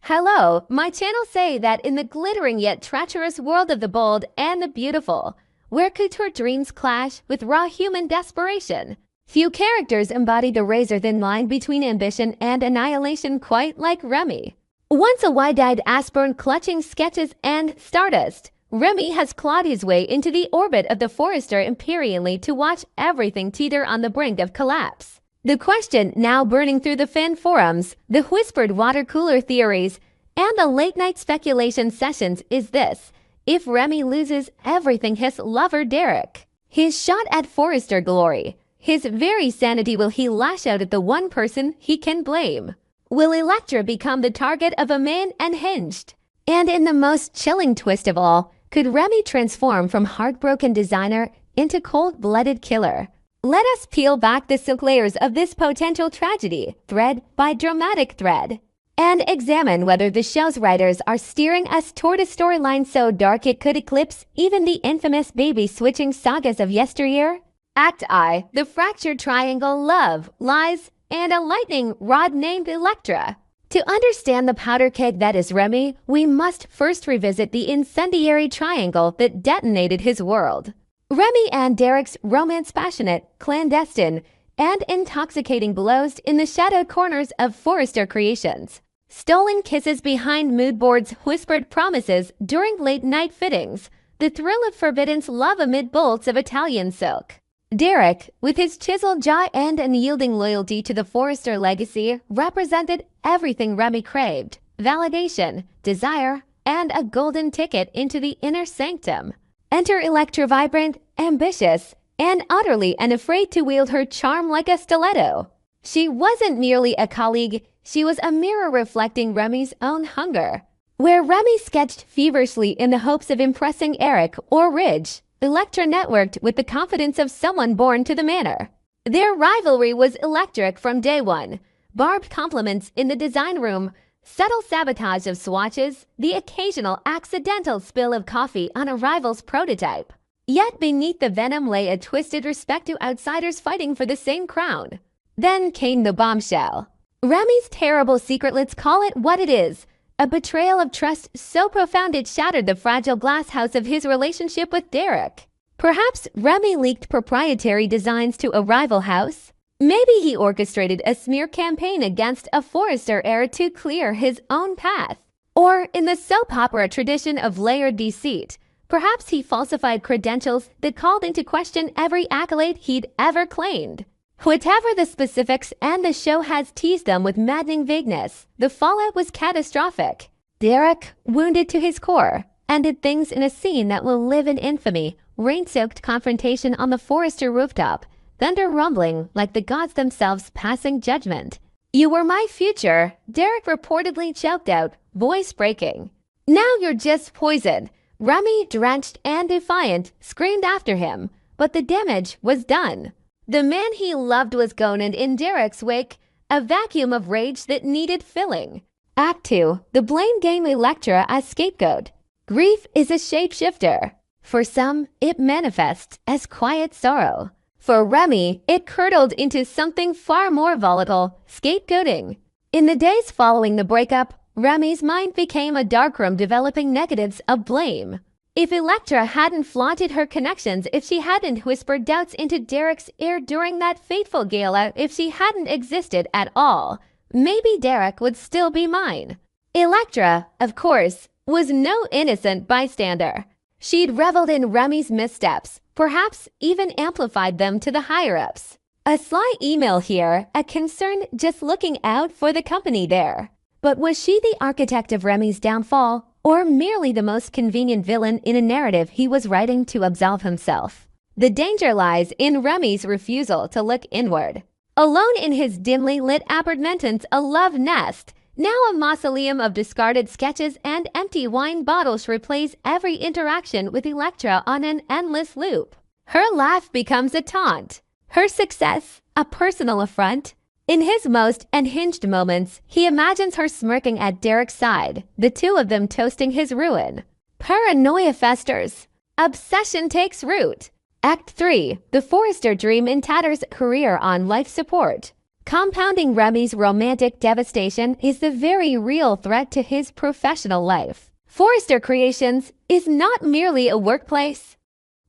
Hello, my channel say that in the glittering yet treacherous world of the bold and the beautiful, where couture dreams clash with raw human desperation, few characters embody the razor-thin line between ambition and annihilation quite like Remy. Once a wide-eyed aspirant clutching sketches and stardust, Remy has clawed his way into the orbit of the Forrester imperially to watch everything teeter on the brink of collapse. The question now burning through the fan forums, the whispered water cooler theories, and the late-night speculation sessions is this: if Remy loses everything his lover Derek, his shot at Forrester glory, his very sanity, will he lash out at the one person he can blame? Will Elektra become the target of a man unhinged? And in the most chilling twist of all, could Remy transform from heartbroken designer into cold-blooded killer? Let us peel back the silk layers of this potential tragedy, thread by dramatic thread, and examine whether the show's writers are steering us toward a storyline so dark it could eclipse even the infamous baby-switching sagas of yesteryear. Act I, the fractured triangle, love, lies, and a lightning rod named Elektra. To understand the powder keg that is Remy, we must first revisit the incendiary triangle that detonated his world. Remy and Derek's romance passionate, clandestine, and intoxicating blows in the shadowed corners of Forrester Creations. Stolen kisses behind mood boards, whispered promises during late-night fittings, the thrill of forbidden love amid bolts of Italian silk. Derek, with his chiseled jaw and unyielding loyalty to the Forrester legacy, represented everything Remy craved: validation, desire, and a golden ticket into the inner sanctum. Enter Elektra, vibrant, ambitious, and utterly unafraid to wield her charm like a stiletto. She wasn't merely a colleague, she was a mirror reflecting Remy's own hunger. Where Remy sketched feverishly in the hopes of impressing Eric or Ridge, Elektra networked with the confidence of someone born to the manor. Their rivalry was electric from day one. Barbed compliments in the design room, subtle sabotage of swatches, the occasional accidental spill of coffee on a rival's prototype. Yet beneath the venom lay a twisted respect to outsiders fighting for the same crown. Then came the bombshell. Remy's terrible secret, let's call it what it is, a betrayal of trust so profound it shattered the fragile glass house of his relationship with Derek. Perhaps Remy leaked proprietary designs to a rival house. Maybe he orchestrated a smear campaign against a Forrester heir to clear his own path. Or, in the soap opera tradition of layered deceit, perhaps he falsified credentials that called into question every accolade he'd ever claimed. Whatever the specifics, and the show has teased them with maddening vagueness, the fallout was catastrophic. Derek, wounded to his core, ended things in a scene that will live in infamy: rain-soaked confrontation on the Forrester rooftop, thunder rumbling like the gods themselves passing judgment. "You were my future," Derek reportedly choked out, voice breaking. "Now you're just poison," Remy, drenched and defiant, screamed after him, but the damage was done. The man he loved was gone, and in Derek's wake, a vacuum of rage that needed filling. Act 2. The blame game, Elektra as scapegoat. Grief is a shapeshifter. For some, it manifests as quiet sorrow. For Remy, it curdled into something far more volatile: scapegoating. In the days following the breakup, Remy's mind became a darkroom developing negatives of blame. If Elektra hadn't flaunted her connections, if she hadn't whispered doubts into Derek's ear during that fateful gala, if she hadn't existed at all, maybe Derek would still be mine. Elektra, of course, was no innocent bystander. She'd reveled in Remy's missteps, perhaps even amplified them to the higher-ups. A sly email here, a concern just looking out for the company there. But was she the architect of Remy's downfall, or merely the most convenient villain in a narrative he was writing to absolve himself? The danger lies in Remy's refusal to look inward. Alone in his dimly lit apartment, a love nest, now a mausoleum of discarded sketches and empty wine bottles, replays every interaction with Elektra on an endless loop. Her laugh becomes a taunt, her success a personal affront. In his most unhinged moments, he imagines her smirking at Derek's side, the two of them toasting his ruin. Paranoia festers. Obsession takes root. Act 3. The Forrester dream in tatters, career on life support. Compounding Remy's romantic devastation is the very real threat to his professional life. Forrester Creations is not merely a workplace.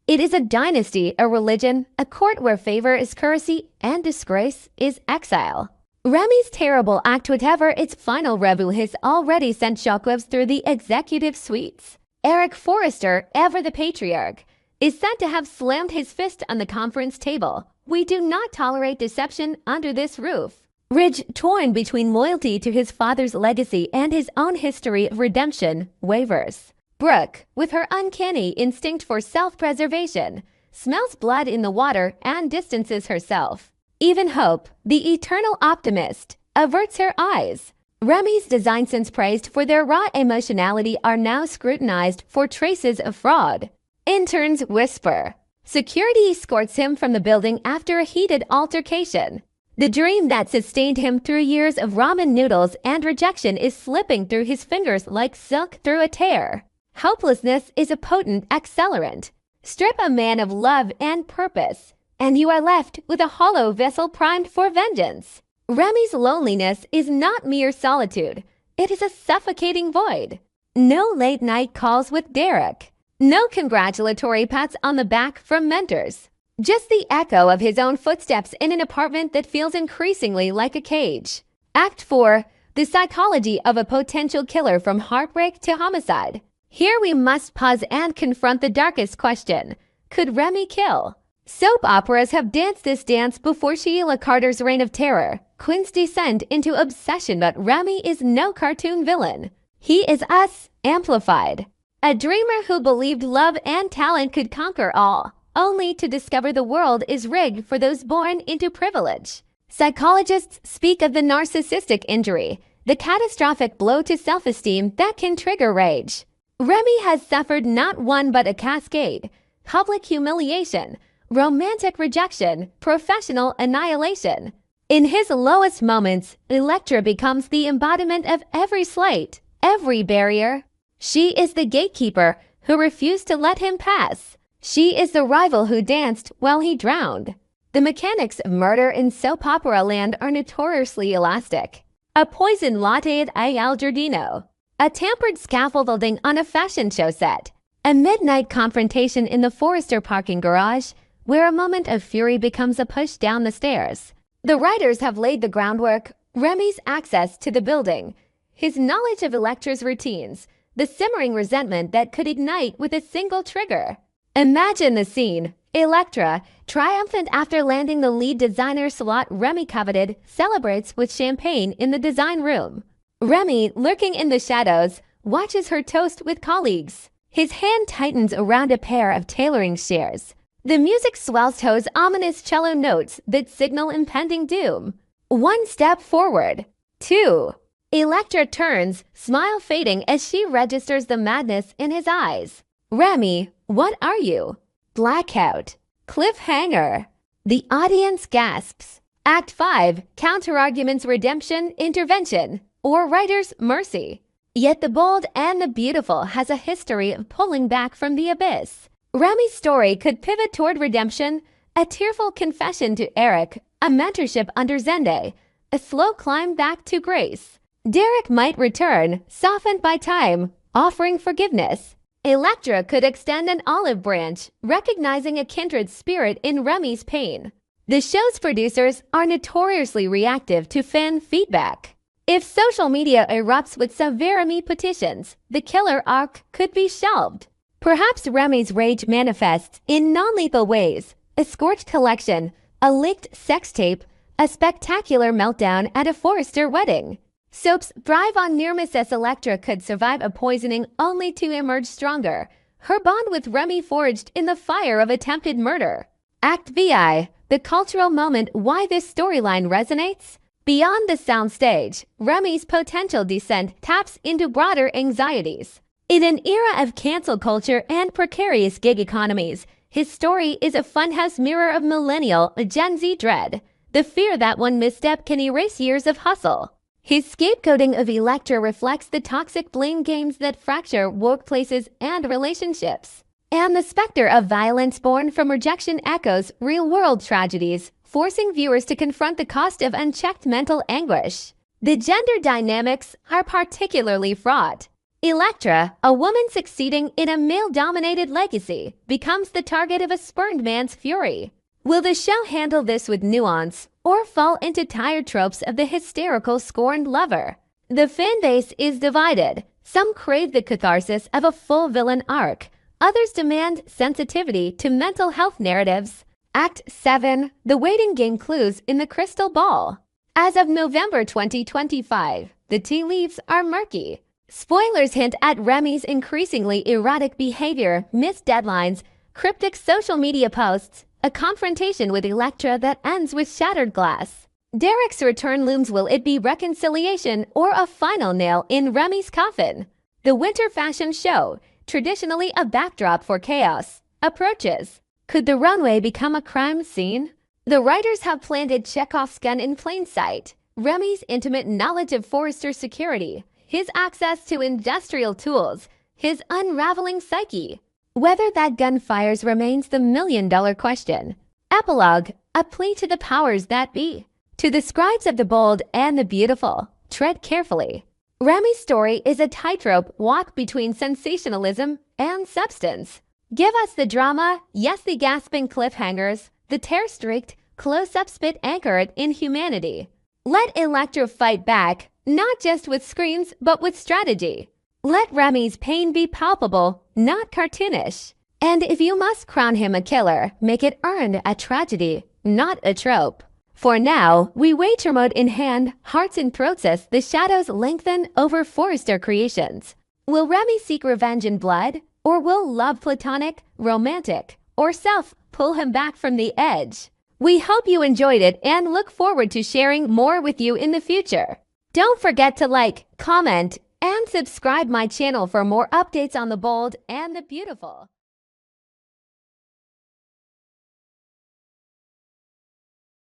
It is a dynasty, a religion, a court where favor is currency and disgrace is exile. Remy's terrible act, whatever its final review, has already sent shockwaves through the executive suites. Eric Forrester, ever the patriarch, is said to have slammed his fist on the conference table. We do not tolerate deception under this roof. Ridge, torn between loyalty to his father's legacy and his own history of redemption, wavers. Brooke, with her uncanny instinct for self-preservation, smells blood in the water and distances herself. Even Hope, the eternal optimist, averts her eyes. Remy's design sense praised for their raw emotionality are now scrutinized for traces of fraud. Interns whisper. Security escorts him from the building after a heated altercation. The dream that sustained him through years of ramen noodles and rejection is slipping through his fingers like silk through a tear. Hopelessness is a potent accelerant. Strip a man of love and purpose, and you are left with a hollow vessel primed for vengeance. Remy's loneliness is not mere solitude. It is a suffocating void. No late-night calls with Derek. No congratulatory pats on the back from mentors. Just the echo of his own footsteps in an apartment that feels increasingly like a cage. Act 4. The psychology of a potential killer from heartbreak to homicide. Here we must pause and confront the darkest question. Could Remy kill? Soap operas have danced this dance before Sheila Carter's reign of terror. Quinn's descent into obsession, but Remy is no cartoon villain. He is us, amplified. A dreamer who believed love and talent could conquer all, only to discover the world is rigged for those born into privilege. Psychologists speak of the narcissistic injury, the catastrophic blow to self-esteem that can trigger rage. Remy has suffered not one but a cascade: public humiliation, romantic rejection, professional annihilation. In his lowest moments, Elektra becomes the embodiment of every slight, every barrier. She is the gatekeeper who refused to let him pass. She is the rival who danced while he drowned. The mechanics of murder in soap opera land are notoriously elastic. A poison latte at Al Giardino. A tampered scaffolding on a fashion show set. A midnight confrontation in the Forrester parking garage, where a moment of fury becomes a push down the stairs. The writers have laid the groundwork. Remy's access to the building, his knowledge of Elektra's routines, the simmering resentment that could ignite with a single trigger. Imagine the scene. Elektra, triumphant after landing the lead designer slot Remy coveted, celebrates with champagne in the design room. Remy, lurking in the shadows, watches her toast with colleagues. His hand tightens around a pair of tailoring shears. The music swells to those ominous cello notes that signal impending doom. One step forward. 2. Elektra turns, smile fading as she registers the madness in his eyes. Remy, what are you? Blackout. Cliffhanger. The audience gasps. Act 5. Counterarguments, redemption, intervention, or writer's mercy. Yet the bold and the beautiful has a history of pulling back from the abyss. Remy's story could pivot toward redemption, a tearful confession to Eric, a mentorship under Zende, a slow climb back to grace. Derek might return, softened by time, offering forgiveness. Elektra could extend an olive branch, recognizing a kindred spirit in Remy's pain. The show's producers are notoriously reactive to fan feedback. If social media erupts with Remy petitions, the killer arc could be shelved. Perhaps Remy's rage manifests in non-lethal ways: a scorched collection, a leaked sex tape, a spectacular meltdown at a Forrester wedding. Soaps thrive on near misses. Elektra could survive a poisoning only to emerge stronger, her bond with Remy forged in the fire of attempted murder. Act VI, the cultural moment. Why this storyline resonates? Beyond the soundstage, Remy's potential descent taps into broader anxieties. In an era of cancel culture and precarious gig economies, his story is a funhouse mirror of millennial Gen Z dread, the fear that one misstep can erase years of hustle. His scapegoating of Elektra reflects the toxic blame games that fracture workplaces and relationships. And the specter of violence born from rejection echoes real-world tragedies, forcing viewers to confront the cost of unchecked mental anguish. The gender dynamics are particularly fraught. Elektra, a woman succeeding in a male-dominated legacy, becomes the target of a spurned man's fury. Will the show handle this with nuance or fall into tired tropes of the hysterical scorned lover? The fanbase is divided. Some crave the catharsis of a full villain arc. Others demand sensitivity to mental health narratives. Act 7. The Waiting Game Clues in the Crystal Ball. As of November 2025, the tea leaves are murky. Spoilers hint at Remy's increasingly erratic behavior, missed deadlines, cryptic social media posts, a confrontation with Elektra that ends with shattered glass. Derek's return looms. Will it be reconciliation or a final nail in Remy's coffin? The winter fashion show, traditionally a backdrop for chaos, approaches. Could the runway become a crime scene? The writers have planted Chekhov's gun in plain sight. Remy's intimate knowledge of Forrester's security, his access to industrial tools, his unraveling psyche. Whether that gun fires remains the million-dollar question. Epilogue, a plea to the powers that be. To the scribes of the bold and the beautiful, tread carefully. Remy's story is a tightrope walk between sensationalism and substance. Give us the drama, yes, the gasping cliffhangers, the tear-streaked, close-up spit anchored in humanity. Let Elektra fight back, not just with screams, but with strategy. Let Remy's pain be palpable, not cartoonish. And if you must crown him a killer, make it earned a tragedy, not a trope. For now, we wait remote in hand, hearts in throats as the shadows lengthen over Forrester creations. Will Remy seek revenge in blood? Or will love, platonic, romantic, or self, pull him back from the edge? We hope you enjoyed it and look forward to sharing more with you in the future. Don't forget to like, comment, and subscribe my channel for more updates on the bold and the beautiful.